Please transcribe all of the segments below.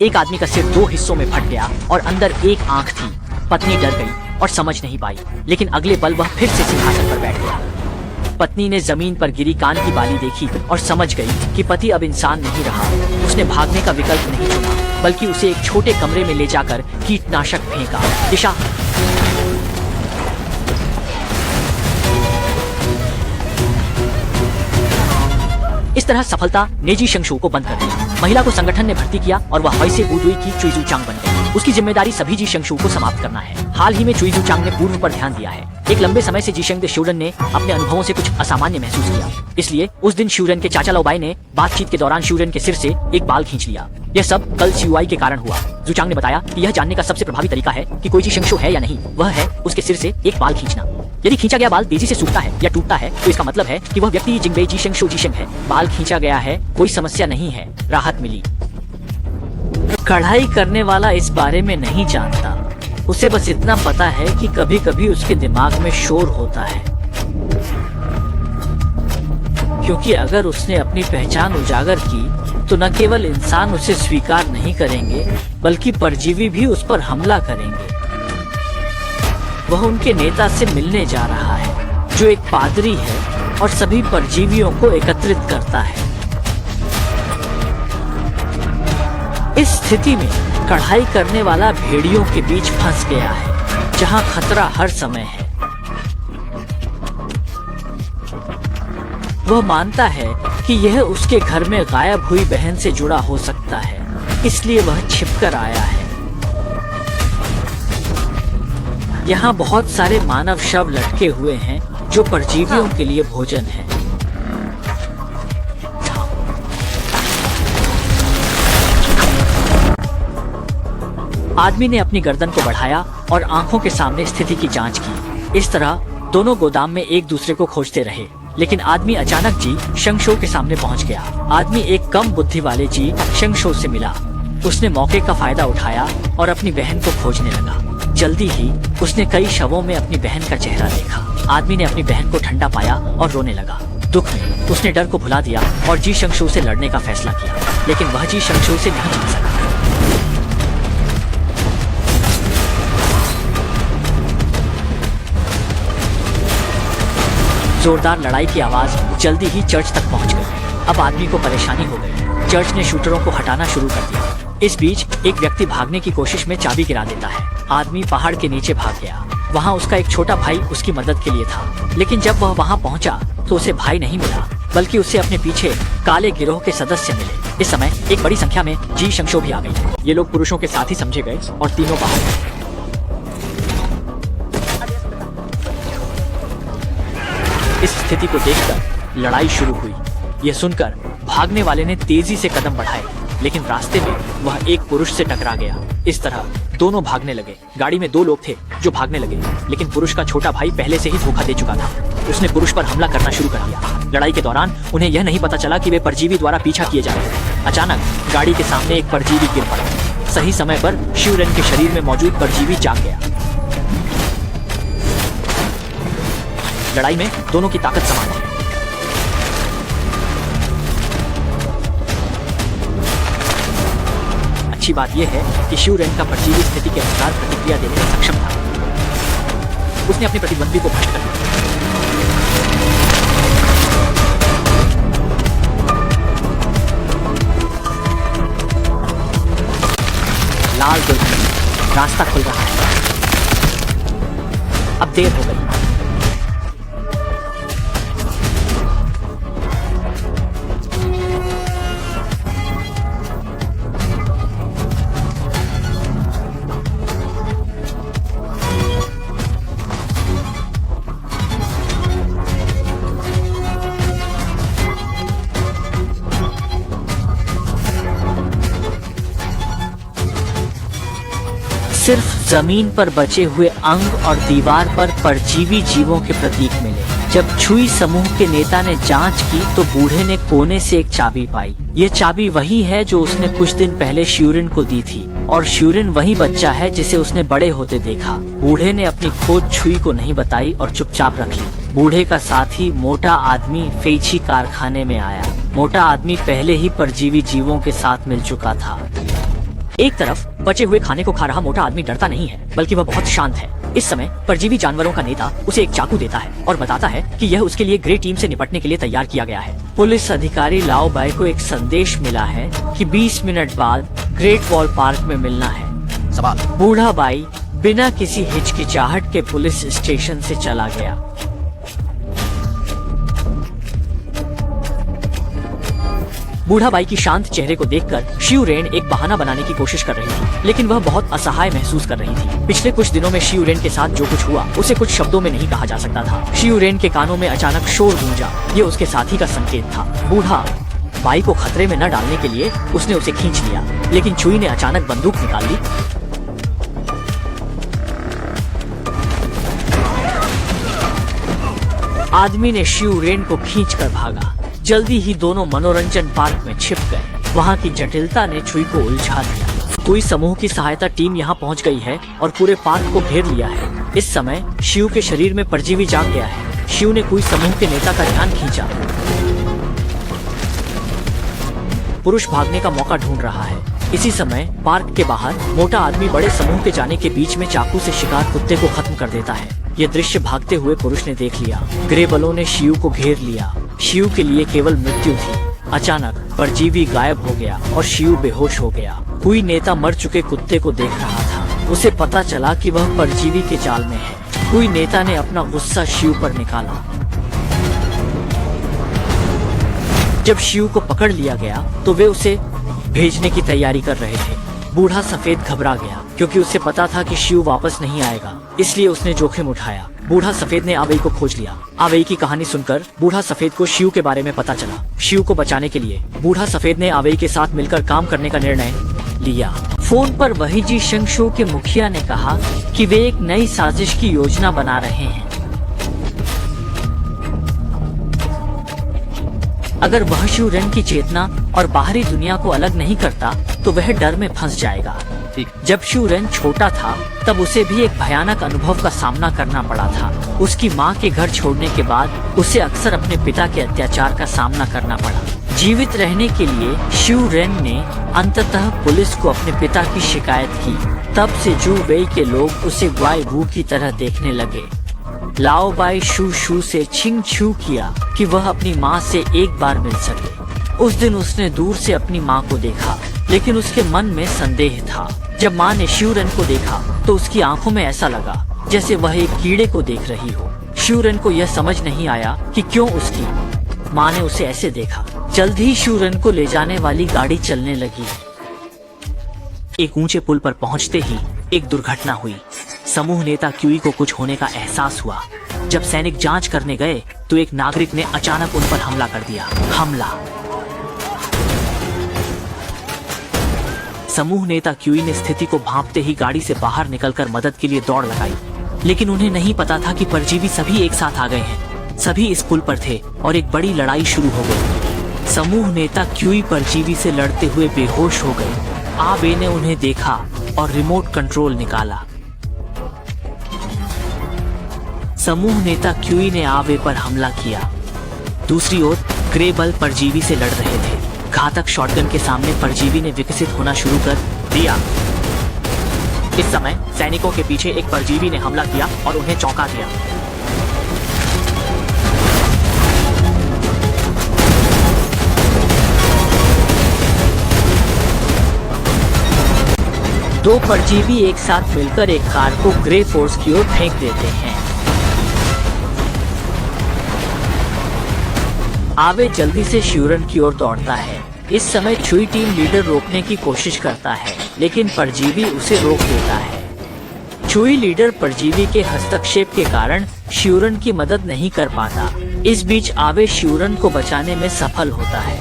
एक आदमी का सिर दो हिस्सों में फट गया और अंदर एक आंख थी। पत्नी डर गई और समझ नहीं पाई, लेकिन अगले पल वह फिर से सिंहासन पर बैठ गया। पत्नी ने जमीन पर गिरी कान की बाली देखी और समझ गई कि पति अब इंसान नहीं रहा। उसने भागने का विकल्प नहीं चुना, बल्कि उसे एक छोटे कमरे में ले जाकर कीटनाशक फेंका। दिशा इस तरह सफलता ने जी शेंगशू को बंद कर दिया। महिला को संगठन ने भर्ती किया और वह वैसे बुदुई की चुइजू चांग बन गई। उसकी जिम्मेदारी सभी जी शेंगशू को समाप्त करना है। हाल ही में चुइजू चांग ने पूर्व पर ध्यान दिया है। एक लंबे समय से जीशेंग दे शूरन ने अपने अनुभवों से कुछ असामान्य महसूस किया। इसलिए उस दिन शूरन के चाचा लाओबाई ने बातचीत के दौरान शूरन के सिर से एक बाल खींच लिया। यह सब कल सीयुआई के कारण हुआ। जुचांग ने बताया कि यह जानने का सबसे प्रभावी तरीका है कि कोई जी शेंगशू है या नहीं, वह है उसके सिर से एक बाल खींचना। यदि खींचा गया बाल तेजी से सूखता है या टूटता है तो इसका मतलब है कि वह व्यक्ति जिंगबे जी शेंगशू जीशेंग है। बाल खींचा गया है, कोई समस्या नहीं है, राहत मिली। कढ़ाई करने वाला इस बारे में नहीं जानता। उसे बस इतना पता है कि कभी कभी उसके दिमाग में शोर होता है, क्योंकि अगर उसने अपनी पहचान उजागर की तो न केवल इंसान उसे स्वीकार नहीं करेंगे, बल्कि परजीवी भी उस पर हमला करेंगे। वह उनके नेता से मिलने जा रहा है, जो एक पादरी है और सभी परजीवियों को एकत्रित करता है। इस स्थिति में कढ़ाई करने वाला भेड़ियों के बीच फंस गया है, जहां खतरा हर समय है। वह मानता है कि यह उसके घर में गायब हुई बहन से जुड़ा हो सकता है, इसलिए वह छिपकर आया है। यहाँ बहुत सारे मानव शव लटके हुए हैं, जो परजीवियों के लिए भोजन है। आदमी ने अपनी गर्दन को बढ़ाया और आंखों के सामने स्थिति की जांच की। इस तरह दोनों गोदाम में एक दूसरे को खोजते रहे, लेकिन आदमी अचानक जी शेंगशू के सामने पहुंच गया। आदमी एक कम बुद्धि वाले जी शेंगशू से मिला। उसने मौके का फायदा उठाया और अपनी बहन को खोजने लगा। जल्दी ही उसने कई शवों में अपनी बहन का चेहरा देखा। आदमी ने अपनी बहन को ठंडा पाया और रोने लगा। दुख में उसने डर को भुला दिया और जी शेंगशू से लड़ने का फैसला किया, लेकिन वह जी शेंगशू से नहीं जीत सका। जोरदार लड़ाई की आवाज जल्दी ही चर्च तक पहुंच गई। अब आदमी को परेशानी हो गई। चर्च ने शूटरों को हटाना शुरू कर दिया। इस बीच एक व्यक्ति भागने की कोशिश में चाबी गिरा देता है। आदमी पहाड़ के नीचे भाग गया। वहां उसका एक छोटा भाई उसकी मदद के लिए था, लेकिन जब वह वहां पहुंचा तो उसे भाई नहीं मिला, बल्कि उसे अपने पीछे काले गिरोह के सदस्य मिले। इस समय एक बड़ी संख्या में जी शेंगशू भी आ गई। ये लोग पुरुषों के साथ ही समझे गए और तीनों बाहर गए। इस स्थिति को देखकर लड़ाई शुरू हुई। यह सुनकर भागने वाले ने तेजी से कदम बढ़ाए, लेकिन रास्ते में वह एक पुरुष से टकरा गया। इस तरह दोनों भागने लगे। गाड़ी में दो लोग थे जो भागने लगे, लेकिन पुरुष का छोटा भाई पहले से ही धोखा दे चुका था। उसने पुरुष पर हमला करना शुरू कर दिया। लड़ाई के दौरान उन्हें यह नहीं पता चला कि वे परजीवी द्वारा पीछा किए जा रहे थे। अचानक गाड़ी के सामने एक परजीवी गिर पड़ा। सही समय पर शिवरन के शरीर में मौजूद परजीवी जाग गया। लड़ाई में दोनों की ताकत समान थी। अच्छी बात यह है कि शिवरन का परजीवी स्थिति के अनुसार प्रतिक्रिया देने में सक्षम था। उसने अपने प्रतिद्वंदी को भ्रष्ट कर दिया। लाल दुर्घटना, रास्ता खुल रहा है। अब देर हो गई। सिर्फ जमीन पर बचे हुए अंग और दीवार पर परजीवी जीवों के प्रतीक मिले। जब छुई समूह के नेता ने जांच की तो बूढ़े ने कोने से एक चाबी पाई। ये चाबी वही है जो उसने कुछ दिन पहले श्यूरिन को दी थी, और श्यूरिन वही बच्चा है जिसे उसने बड़े होते देखा। बूढ़े ने अपनी खोज छुई को नहीं बताई और चुपचाप रख ली। बूढ़े का साथी मोटा आदमी फेइची कारखाने में आया। मोटा आदमी पहले ही परजीवी जीवों के साथ मिल चुका था। एक तरफ बचे हुए खाने को खा रहा मोटा आदमी डरता नहीं है, बल्कि वह बहुत शांत है। इस समय परजीवी जानवरों का नेता उसे एक चाकू देता है और बताता है कि यह उसके लिए ग्रे टीम से निपटने के लिए तैयार किया गया है। पुलिस अधिकारी लाओ बाई को एक संदेश मिला है कि 20 मिनट बाद ग्रेट वॉल पार्क में मिलना है। सवाल। बूढ़ा बाई बिना किसी हिचकिचाहट के पुलिस स्टेशन से चला गया। बूढ़ा बाई की शांत चेहरे को देखकर शिवरेन एक बहाना बनाने की कोशिश कर रही थी, लेकिन वह बहुत असहाय महसूस कर रही थी। पिछले कुछ दिनों में शिवरेन के साथ जो कुछ हुआ उसे कुछ शब्दों में नहीं कहा जा सकता था। शिवरेन के कानों में अचानक शोर गूंजा। ये उसके साथी का संकेत था। बूढ़ा बाई को खतरे में न डालने के लिए उसने उसे खींच लिया, लेकिन चुई ने अचानक बंदूक निकाल ली। आदमी ने शिवरेन को खींचकर भागा। जल्दी ही दोनों मनोरंजन पार्क में छिप गए। वहाँ की जटिलता ने चुई को उलझा दिया। कोई समूह की सहायता टीम यहाँ पहुँच गई है और पूरे पार्क को घेर लिया है। इस समय शिव के शरीर में परजीवी जाग गया है। शिव ने कोई समूह के नेता का ध्यान खींचा। पुरुष भागने का मौका ढूंढ रहा है। इसी समय पार्क के बाहर मोटा आदमी बड़े समूह के जाने के बीच में चाकू से शिकार कुत्ते को खत्म कर देता है। यह दृश्य भागते हुए पुरुष ने देख लिया। ग्रे बलों ने शिव को घेर लिया। शिव के लिए केवल मृत्यु थी। अचानक परजीवी गायब हो गया और शिव बेहोश हो गया। कोई नेता मर चुके कुत्ते को देख रहा था। उसे पता चला कि वह परजीवी के जाल में है। कोई नेता ने अपना गुस्सा शिव पर निकाला। जब शिव को पकड़ लिया गया तो वे उसे भेजने की तैयारी कर रहे थे। बूढ़ा सफेद घबरा गया क्योंकि उसे पता था कि शिव वापस नहीं आएगा, इसलिए उसने जोखिम उठाया। बूढ़ा सफेद ने आवेई को खोज लिया। आवेई की कहानी सुनकर बूढ़ा सफेद को शिव के बारे में पता चला। शिव को बचाने के लिए बूढ़ा सफेद ने आवेई के साथ मिलकर काम करने का निर्णय लिया। फोन पर वही जी शंशु के मुखिया ने कहा कि वे एक नई साजिश की योजना बना रहे हैं। अगर वह शिवरेन की चेतना और बाहरी दुनिया को अलग नहीं करता तो वह डर में फंस जाएगा। जब शिवरेन छोटा था तब उसे भी एक भयानक अनुभव का सामना करना पड़ा था। उसकी माँ के घर छोड़ने के बाद उसे अक्सर अपने पिता के अत्याचार का सामना करना पड़ा। जीवित रहने के लिए शिवरेन ने अंततः पुलिस को अपने पिता की शिकायत की। तब से जू वेई के लोग उसे ग्वाई वू की तरह देखने लगे। लाओ बाई शू शू से छिंग छू किया कि वह अपनी माँ से एक बार मिल सके। उस दिन उसने दूर से अपनी माँ को देखा, लेकिन उसके मन में संदेह था। जब माँ ने शिवरेन को देखा तो उसकी आंखों में ऐसा लगा जैसे वह एक कीड़े को देख रही हो। शिवरेन को यह समझ नहीं आया कि क्यों उसकी माँ ने उसे ऐसे देखा। जल्द ही शिवरेन को ले जाने वाली गाड़ी चलने लगी। एक ऊंचे पुल पर पहुंचते ही एक दुर्घटना हुई। समूह नेता क्यूई को कुछ होने का एहसास हुआ। जब सैनिक जांच करने गए तो एक नागरिक ने अचानक उन पर हमला कर दिया। हमला। समूह नेता क्यूई ने स्थिति को भांपते ही गाड़ी से बाहर निकलकर मदद के लिए दौड़ लगाई, लेकिन उन्हें नहीं पता था कि परजीवी सभी एक साथ आ गए हैं। सभी इस पुल पर थे और एक बड़ी लड़ाई शुरू हो गई। समूह नेता क्यूई परजीवी से लड़ते हुए बेहोश हो गए। आबे ने उन्हें देखा और रिमोट कंट्रोल निकाला। समूह नेता क्यूई ने आवे पर हमला किया। दूसरी ओर ग्रे बल परजीवी से लड़ रहे थे। घातक शॉटगन के सामने परजीवी ने विकसित होना शुरू कर दिया। इस समय सैनिकों के पीछे एक परजीवी ने हमला किया और उन्हें चौंका दिया। दो परजीवी एक साथ मिलकर एक कार को ग्रे फोर्स की ओर फेंक देते हैं। आवे जल्दी से शिवरेन की ओर दौड़ता है। इस समय चुई टीम लीडर रोकने की कोशिश करता है, लेकिन परजीवी उसे रोक देता है। चुई लीडर परजीवी के हस्तक्षेप के कारण शिवरेन की मदद नहीं कर पाता। इस बीच आवे शिवरेन को बचाने में सफल होता है।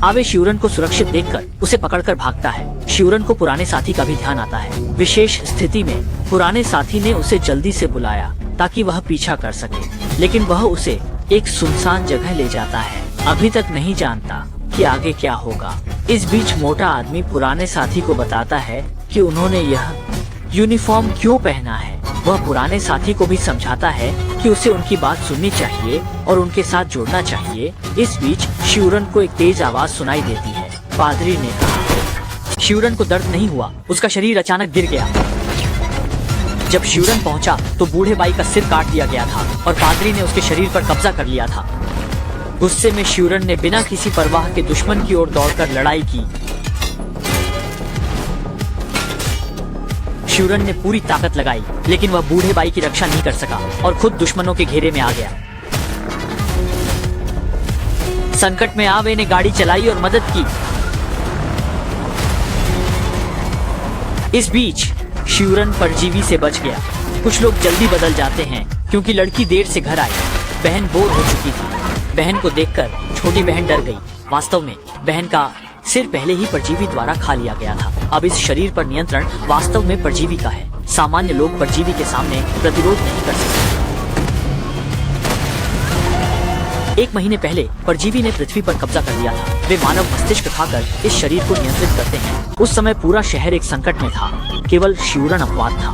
आवे शिवरेन को सुरक्षित देखकर उसे पकड़कर भागता है। शिवरेन को पुराने साथी का भी ध्यान आता है। विशेष स्थिति में पुराने साथी ने उसे जल्दी से बुलाया ताकि वह पीछा कर सके, लेकिन वह उसे एक सुनसान जगह ले जाता है। अभी तक नहीं जानता कि आगे क्या होगा। इस बीच मोटा आदमी पुराने साथी को बताता है कि उन्होंने यह यूनिफॉर्म क्यों पहना है। वह पुराने साथी को भी समझाता है कि उसे उनकी बात सुननी चाहिए और उनके साथ जुड़ना चाहिए। इस बीच शिवरेन को एक तेज आवाज सुनाई देती है। पादरी ने कहा, शिवरन को दर्द नहीं हुआ, उसका शरीर अचानक गिर गया। जब शिवरन पहुंचा तो बूढ़े बाई का सिर काट दिया गया था और पादरी ने उसके शरीर पर कब्जा कर लिया था। गुस्से में शिवरन ने बिना किसी परवाह के दुश्मन की ओर दौड़कर लड़ाई की। शिवरन ने पूरी ताकत लगाई, लेकिन वह बूढ़े बाई की रक्षा नहीं कर सका और खुद दुश्मनों के घेरे में आ गया। संकट में आवे ने गाड़ी चलाई और मदद की। इस बीच शिवरन परजीवी से बच गया। कुछ लोग जल्दी बदल जाते हैं क्योंकि लड़की देर से घर आई। बहन बोर हो चुकी थी। बहन को देखकर छोटी बहन डर गई। वास्तव में बहन का सिर पहले ही परजीवी द्वारा खा लिया गया था। अब इस शरीर पर नियंत्रण वास्तव में परजीवी का है। सामान्य लोग परजीवी के सामने प्रतिरोध नहीं कर सकते। 1 महीने पहले परजीवी ने पृथ्वी पर कब्जा कर लिया था। वे मानव मस्तिष्क खाकर इस शरीर को नियंत्रित करते हैं। उस समय पूरा शहर एक संकट में था। केवल शिवरन अपवाद था।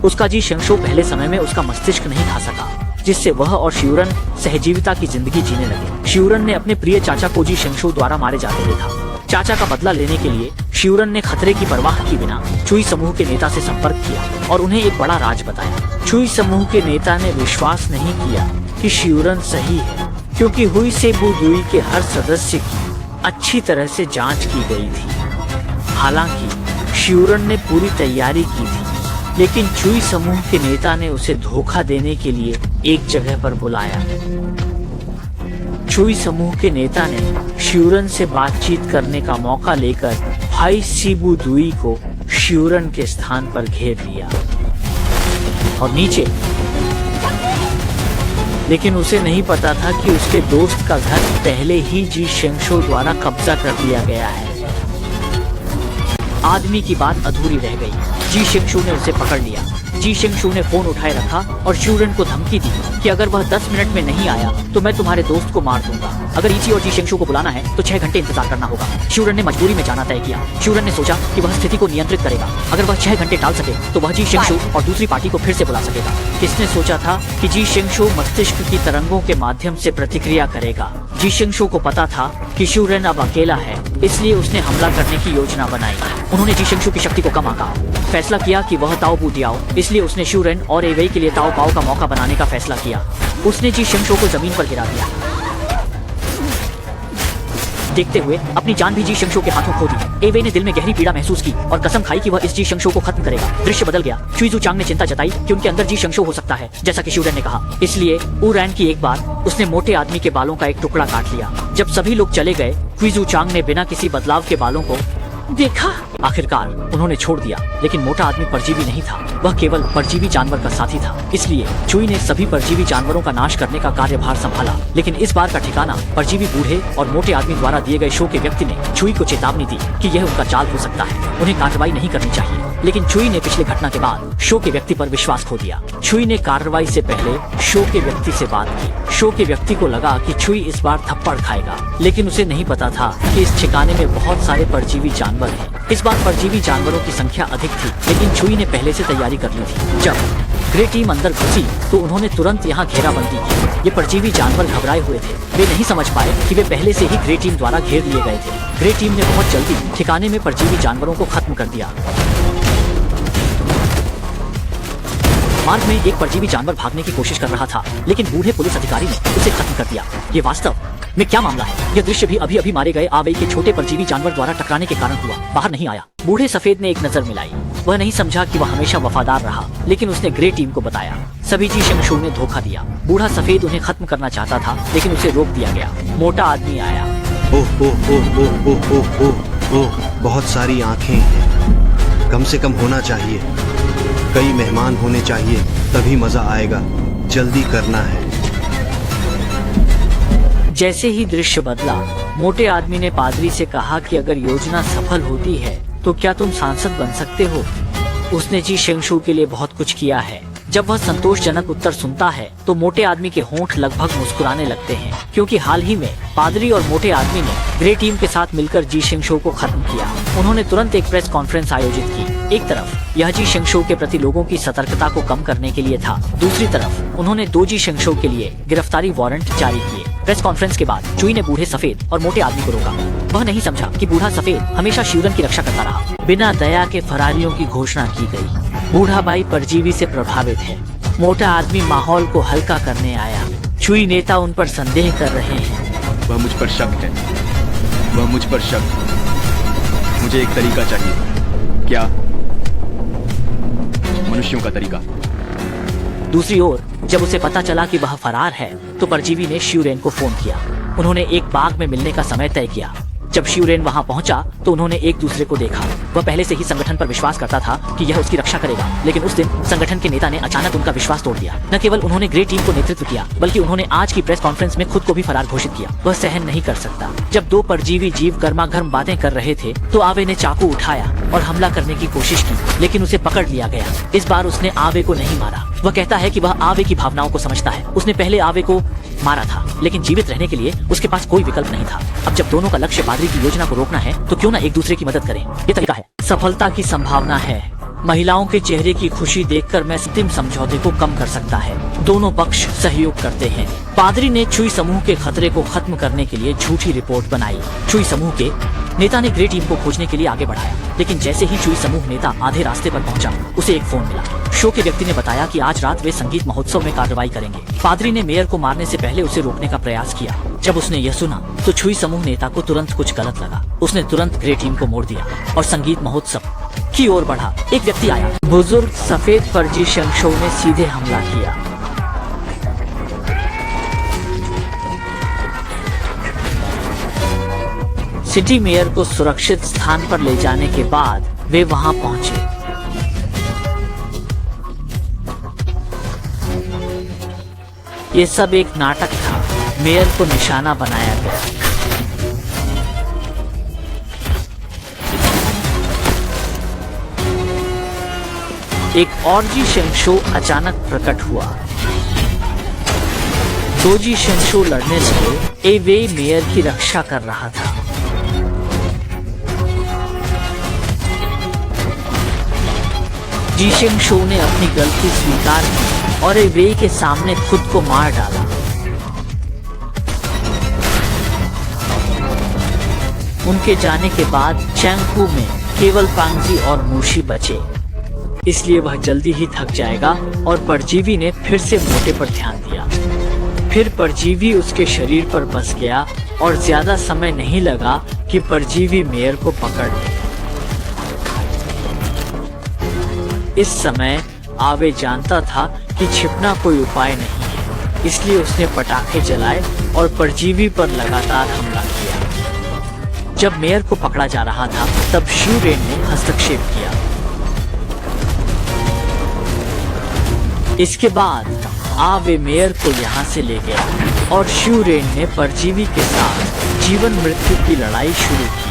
उसका जी शेंगशू पहले समय में उसका मस्तिष्क नहीं खा सका, जिससे वह और शिवरन सहजीविता की जिंदगी जीने लगे। शिवरन ने अपने प्रिय चाचा को जी शेंगशू द्वारा मारे जाते देखा। चाचा का बदला लेने के लिए शिवरन ने खतरे की परवाह किए बिना चुई समूह के नेता से संपर्क किया और उन्हें एक बड़ा राज बताया। चुई समूह के नेता ने विश्वास नहीं किया कि शिवरन सही है, क्योंकि हुई से बुदुई के हर सदस्य की अच्छी तरह से जांच की गई थी। हालांकि शिवरन ने पूरी तैयारी की थी, लेकिन चुई समूह के नेता ने उसे धोखा देने के लिए एक जगह पर बुलाया। चुई समूह के नेता ने शिवरन से बातचीत करने का मौका लेकर भाई सिबुदुई को शिवरन के स्थान पर घेर लिया और नीचे, लेकिन उसे नहीं पता था कि उसके दोस्त का घर पहले ही जी शेंगशू द्वारा कब्जा कर लिया गया है। आदमी की बात अधूरी रह गई। जी शेंगशू ने उसे पकड़ लिया। जी शेंगशू ने फोन उठाए रखा और शिवरन को धमकी दी कि अगर वह 10 मिनट में नहीं आया तो मैं तुम्हारे दोस्त को मार दूंगा। अगर इची और जी शेंगशू को बुलाना है तो 6 घंटे इंतजार करना होगा। शिवरन ने मजबूरी में जाना तय किया। शिवरन ने सोचा कि वह स्थिति को नियंत्रित करेगा। अगर वह 6 घंटे टाल सके तो वह जी शेंगशू और दूसरी पार्टी को फिर से बुला सकेगा। किसने सोचा था कि जी शेंगशू मस्तिष्क की तरंगों के माध्यम से प्रतिक्रिया करेगा। जी शेंगशू को पता था कि शिवरन अब अकेला है, इसलिए उसने हमला करने की योजना बनाई। उन्होंने जी शेंगशू की शक्ति को कम आंका। फैसला किया कि वह ताओ बू दियाओ, इसलिए उसने शिवरन और एवेई के लिए ताओ पाओ का मौका बनाने का फैसला किया। उसने जी शेंगशू को जमीन पर गिरा दिया। देखते हुए अपनी जान भी जी शेंगशू के हाथों खो दी। एवेई ने दिल में गहरी पीड़ा महसूस की और कसम खाई कि वह इस जी शेंगशू को खत्म करेगा। दृश्य बदल गया। चुईजू चांग ने चिंता जताई कि उनके अंदर जी शेंगशू हो सकता है, जैसा कि शिवरन ने कहा। इसलिए ऊ रैन की एक बार उसने मोटे आदमी के बालों का एक टुकड़ा काट लिया। जब सभी लोग चले गए, चुईजू चांग ने बिना किसी बदलाव के बालों को देखा। आखिरकार उन्होंने छोड़ दिया, लेकिन मोटा आदमी परजीवी नहीं था। वह केवल परजीवी जानवर का साथी था। इसलिए चुई ने सभी परजीवी जानवरों का नाश करने का कार्यभार संभाला। लेकिन इस बार का ठिकाना परजीवी बूढ़े और मोटे आदमी द्वारा दिए गए शो के व्यक्ति ने चुई को चेतावनी दी कि यह उनका चाल हो सकता है, उन्हें कार्रवाई नहीं करनी चाहिए। लेकिन चुई ने पिछले घटना के बाद शो के व्यक्ति पर विश्वास खो दिया। चुई ने कार्रवाई से पहले शो के व्यक्ति से बात की। शो के व्यक्ति को लगा कि चुई इस बार थप्पड़ खाएगा, लेकिन उसे नहीं पता था कि इस ठिकाने में बहुत सारे परजीवी जानवर हैं। इस बार परजीवी जानवरों की संख्या अधिक थी, लेकिन चुई ने पहले से तैयारी कर ली थी। जब ग्रे टीम अंदर घुसी तो उन्होंने तुरंत यहाँ घेराबंदी की। ये परजीवी जानवर घबराए हुए थे। वे नहीं समझ पाए कि वे पहले से ही ग्रे टीम द्वारा घेर लिए गए थे। ग्रे टीम ने बहुत जल्दी ठिकाने में परजीवी जानवरों को खत्म कर दिया। मार्ग में एक परजीवी जानवर भागने की कोशिश कर रहा था, लेकिन बूढ़े पुलिस अधिकारी ने उसे खत्म कर दिया। ये वास्तव में क्या मामला है? यह दृश्य भी अभी अभी मारे गए आवेई के छोटे परजीवी जानवर द्वारा टकराने के कारण हुआ। बाहर नहीं आया। बूढ़े सफेद ने एक नजर मिलाई। वह नहीं समझा कि वह हमेशा वफादार रहा, लेकिन उसने ग्रे टीम को बताया। सभी जी शेंगशू ने धोखा दिया। बूढ़ा सफेद उन्हें खत्म करना चाहता था, लेकिन उसे रोक दिया गया। मोटा आदमी आया। ओह ओह ओह ओह ओह ओह ओह ओह, बहुत सारी आंखें हैं। कम से कम होना चाहिए। कई मेहमान होने चाहिए, तभी मजा आएगा। जल्दी करना है। जैसे ही दृश्य बदला, मोटे आदमी ने पादरी से कहा कि अगर योजना सफल होती है तो क्या तुम सांसद बन सकते हो? उसने जी शेंगशू के लिए बहुत कुछ किया है, जब वह संतोषजनक उत्तर सुनता है तो मोटे आदमी के होंठ लगभग मुस्कुराने लगते हैं, क्योंकि हाल ही में पादरी और मोटे आदमी ने ग्रे टीम के साथ मिलकर जी शेंग शो को खत्म किया। उन्होंने तुरंत एक प्रेस कॉन्फ्रेंस आयोजित की। एक तरफ यह जी शेंग शो के प्रति लोगों की सतर्कता को कम करने के लिए था, दूसरी तरफ उन्होंने दो जी शेंग शो के लिए गिरफ्तारी वारंट जारी किए। प्रेस कॉन्फ्रेंस के बाद चुई ने बूढ़े सफेद और मोटे आदमी को रोका। वह नहीं समझा कि बूढ़ा सफेद हमेशा शिवरन की रक्षा करता रहा। बिना दया के फरारियों की घोषणा की गई। बूढ़ा भाई परजीवी से प्रभावित है। मोटा आदमी माहौल को हल्का करने आया। चुई नेता उन पर संदेह कर रहे हैं। वह मुझ पर शक है, वह मुझ पर शक। मुझे एक तरीका चाहिए। क्या? मनुष्यों का तरीका। दूसरी ओर जब उसे पता चला कि वह फरार है तो परजीवी ने शिवरेन को फोन किया। उन्होंने एक बाग में मिलने का समय तय किया। जब शिवरेन वहां पहुंचा तो उन्होंने एक दूसरे को देखा। वह पहले से ही संगठन पर विश्वास करता था कि यह उसकी रक्षा करेगा, लेकिन उस दिन संगठन के नेता ने अचानक उनका विश्वास तोड़ दिया। न केवल उन्होंने ग्रे टीम को नेतृत्व किया, बल्कि उन्होंने आज की प्रेस कॉन्फ्रेंस में खुद को भी फरार घोषित किया। वह सहन नहीं कर सकता। जब दो परजीवी जीव गर्मागर्म बातें कर रहे थे तो आवे ने चाकू उठाया और हमला करने की कोशिश की, लेकिन उसे पकड़ लिया गया। इस बार उसने आवे को नहीं मारा। वह कहता है कि वह आवे की भावनाओं को समझता है। उसने पहले आवे को मारा था, लेकिन जीवित रहने के लिए उसके पास कोई विकल्प नहीं था। अब जब दोनों का लक्ष्य पादरी की योजना को रोकना है तो क्यों ना एक दूसरे की मदद करें। ये तरीका है। सफलता की संभावना है। महिलाओं के चेहरे की खुशी देखकर मैं अंतिम समझौते को कम कर सकता है। दोनों पक्ष सहयोग करते हैं। पादरी ने चुई समूह के खतरे को खत्म करने के लिए झूठी रिपोर्ट बनाई। चुई समूह के नेता ने ग्रे टीम को खोजने के लिए आगे बढ़ाया, लेकिन जैसे ही चुई समूह नेता आधे रास्ते पर पहुंचा, उसे एक फोन मिला। शो के व्यक्ति ने बताया कि आज रात वे संगीत महोत्सव में कार्रवाई करेंगे। पादरी ने मेयर को मारने से पहले उसे रोकने का प्रयास किया। जब उसने यह सुना तो चुई समूह नेता को तुरंत कुछ गलत लगा। उसने तुरंत ग्रे टीम को मोड़ दिया और संगीत महोत्सव की ओर बढ़ा। एक व्यक्ति आया। बुजुर्ग सफेद पर जी शेंग शो ने सीधे हमला किया। सिटी मेयर को सुरक्षित स्थान पर ले जाने के बाद वे वहां पहुंचे। ये सब एक नाटक था। मेयर को निशाना बनाया गया। एक और जी शेंग शो अचानक प्रकट हुआ। दो जी शेंग शो लड़ने लगे। वे मेयर की रक्षा कर रहा था। जी शेंग शो ने अपनी गलती स्वीकार की और वे के सामने खुद को मार डाला। उनके जाने के बाद चैंगकू में केवल पांगजी और मूशी बचे, इसलिए वह जल्दी ही थक जाएगा। और परजीवी ने फिर से मोटे पर ध्यान दिया। फिर परजीवी उसके शरीर पर बस गया और ज्यादा समय नहीं लगा कि परजीवी मेयर को पकड़ ले। इस समय आवे जानता था कि छिपना कोई उपाय नहीं है, इसलिए उसने पटाखे जलाए और परजीवी पर लगातार हमला किया। जब मेयर को पकड़ा जा रहा था तब शिवरेन ने हस्तक्षेप किया। इसके बाद आवे मेयर को यहाँ से ले गया और शिवरेन ने परजीवी के साथ जीवन मृत्यु की लड़ाई शुरू की।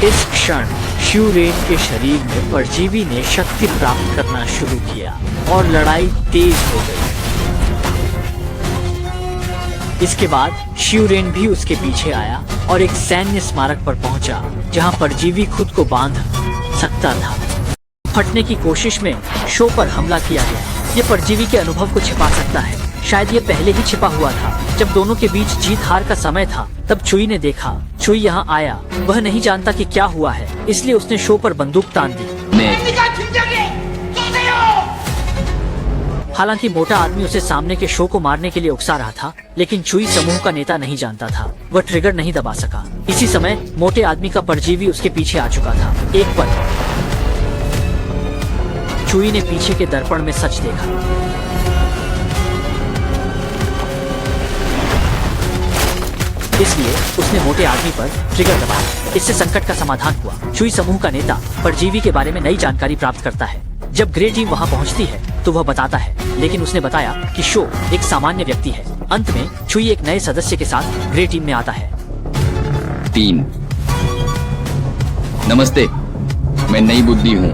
इस क्षण शिवरेन के शरीर में परजीवी ने शक्ति प्राप्त करना शुरू किया और लड़ाई तेज हो गई। इसके बाद शिवरेन भी उसके पीछे आया और एक सैन्य स्मारक पर पहुंचा, जहां परजीवी खुद को बांध सकता था। फटने की कोशिश में शो पर हमला किया गया। ये परजीवी के अनुभव को छिपा सकता है। शायद ये पहले ही छिपा हुआ था। जब दोनों के बीच जीत हार का समय था तब चुई ने देखा। चुई यहाँ आया। वह नहीं जानता कि क्या हुआ है, इसलिए उसने शो पर बंदूक तान दी। हालांकि मोटा आदमी उसे सामने के शो को मारने के लिए उकसा रहा था, लेकिन चुई समूह का नेता नहीं जानता था। वह ट्रिगर नहीं दबा सका। इसी समय मोटे आदमी का परजीवी उसके पीछे आ चुका था। एक पल चुई ने पीछे के दर्पण में सच देखा। इसलिए उसने मोटे आदमी पर ट्रिगर दबाया। इससे संकट का समाधान हुआ। चुई समूह का नेता परजीवी के बारे में नई जानकारी प्राप्त करता है। जब ग्रे टीम वहां पहुंचती है तो वह बताता है, लेकिन उसने बताया कि शो एक सामान्य व्यक्ति है। अंत में चुई एक नए सदस्य के साथ ग्रे टीम में आता है। 3 नमस्ते, मैं नई बुद्धि हूँ।